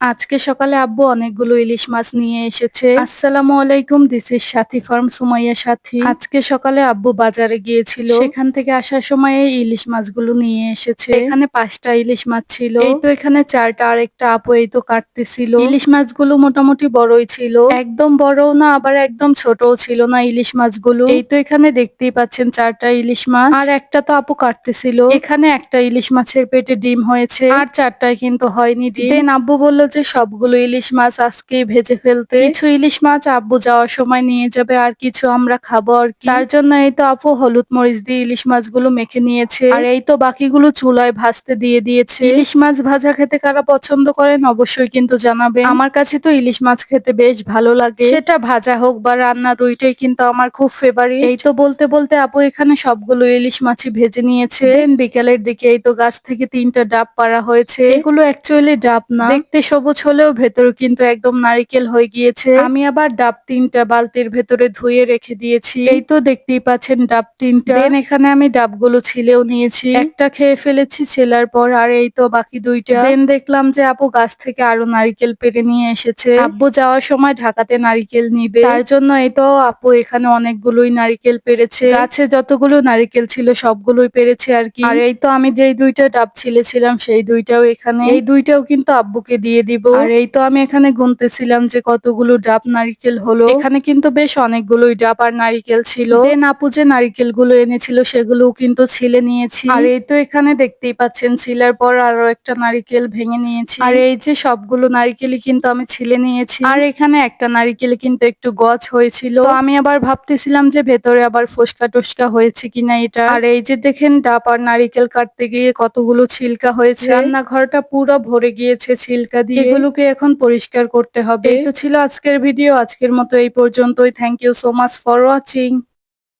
আজকে সকালে আব্বু অনেকগুলো ইলিশ মাছ নিয়ে এসেছে। আসসালামু আলাইকুম, this is Sathi farm, Sumaiya সাথী। আজকে সকালে আব্বু বাজারে গিয়েছিল, সেখান থেকে আসার সময় এই ইলিশ মাছগুলো নিয়ে এসেছে। এখানে 5টা ইলিশ মাছ ছিল, এই তো এখানে 4টা, আর একটা আপু এই তো কাটতেছিল। ইলিশ মাছগুলো মোটামুটি বড়ই ছিল, একদম বড়ও না আবার একদম ছোটও ছিল না ইলিশ মাছগুলো। এই তো এখানে দেখতেই পাচ্ছেন 4টা ইলিশ মাছ, আর একটা তো আপু কাটতেছিল। এখানে একটা ইলিশ মাছের পেটে ডিম হয়েছে, আর 4টায় কিন্তু হয়নি ডিম। দেন আব্বু বলল যে সবগুলো ইলিশ মাছ আজকেই ভেজে ফেলতে। কিছু ইলিশ মাছ আব্বু যাওয়ার সময় নিয়ে যাবে, আর কিছু আমরা খাবো আর কি। তার জন্য এই তো আপু হলুদ মরিচ দিয়ে ইলিশ মাছগুলো মেখে নিয়েছে, আর এই তো বাকিগুলো চুলায় ভাজতে দিয়ে দিয়েছে। ইলিশ মাছ ভাজা খেতে কারা পছন্দ করেন অবশ্যই কিন্তু জানাবেন। আমার কাছে তো ইলিশ মাছ খেতে বেশ ভালো লাগে, সেটা ভাজা হোক বা রান্না, দুইটাই কিন্তু আমার খুব ফেভারিট। এই তো বলতে বলতে আপু এখানে সবগুলো ইলিশ মাছই ভেজে নিয়েছে। দেন বিকেলের দিকে এই তো গাছ থেকে 3টা ডাব পাড়া হয়েছে। এগুলো অ্যাকচুয়ালি ডাব না, দেখতে সবুজ হলেও ভেতরে কিন্তু একদম নারিকেল হয়ে গিয়েছে। আমি আবার ডাব 3টা বালতির ভেতরে ধুয়ে রেখে দিয়েছি। এই তো দেখতেই পাচ্ছেন ডাব 3টা। দেন এখানে আমি ডাবগুলো ছিলেও নিয়েছি, একটা খেয়ে ফেলেছি ছেলার পর, আর এই তো বাকি 2টা। দেন দেখলাম যে আপু গাছ থেকে আরো নারিকেল পেড়ে নিয়ে এসেছে। আব্বু যাওয়ার সময় ঢাকাতে নারিকেল নিবে, তার জন্য এই তো আপু এখানে অনেকগুলোই নারিকেল পেড়েছে। গাছে যতগুলো নারিকেল ছিল সবগুলোই পেরেছে আর কি। আর এই তো আমি যেই 2টা ডাব ছিলেছিলাম সেই 2টাও এখানে, এই 2টাও কিন্তু আব্বুকে দিয়ে দিব। আর এই তো আমি এখানে গুনতেছিলাম যে কতগুলো ডাব নারিকেল হলো। এখানে কিন্তু বেশ অনেকগুলোই ডাব আর নারিকেল ছিল। দেন আপু যে নারিকেল গুলো এনেছিল সেগুলোও কিন্তু ছিলে নিয়েছি। আর এই তো এখানে দেখতেই পাচ্ছেন ছিলার পর আরো একটা নারিকেল ভেঙে নিয়েছি। আর এই যে সবগুলো নারিকেলই কিন্তু আমি ছিলে নিয়েছি। আর এখানে একটা নারিকেলে কিন্তু একটু গছ হয়েছিল, তো আমি আবার ভাবতেছিলাম যে ভেতরে আবার ফোসকা টোসকা হয়েছে কিনা এটা। আর এই যে দেখেন ডাব আর নারিকেল কাটতে গিয়ে কতগুলো ছিলকা হয়েছে, রান্নাঘরটা পুরো ভরে গিয়েছে ছিলকা দিয়ে। এগুলোকে এখন পরিষ্কার করতে হবে। এই তো ছিল আজকের ভিডিও, আজকের মতো এই পর্যন্তই। Thank you so much for watching.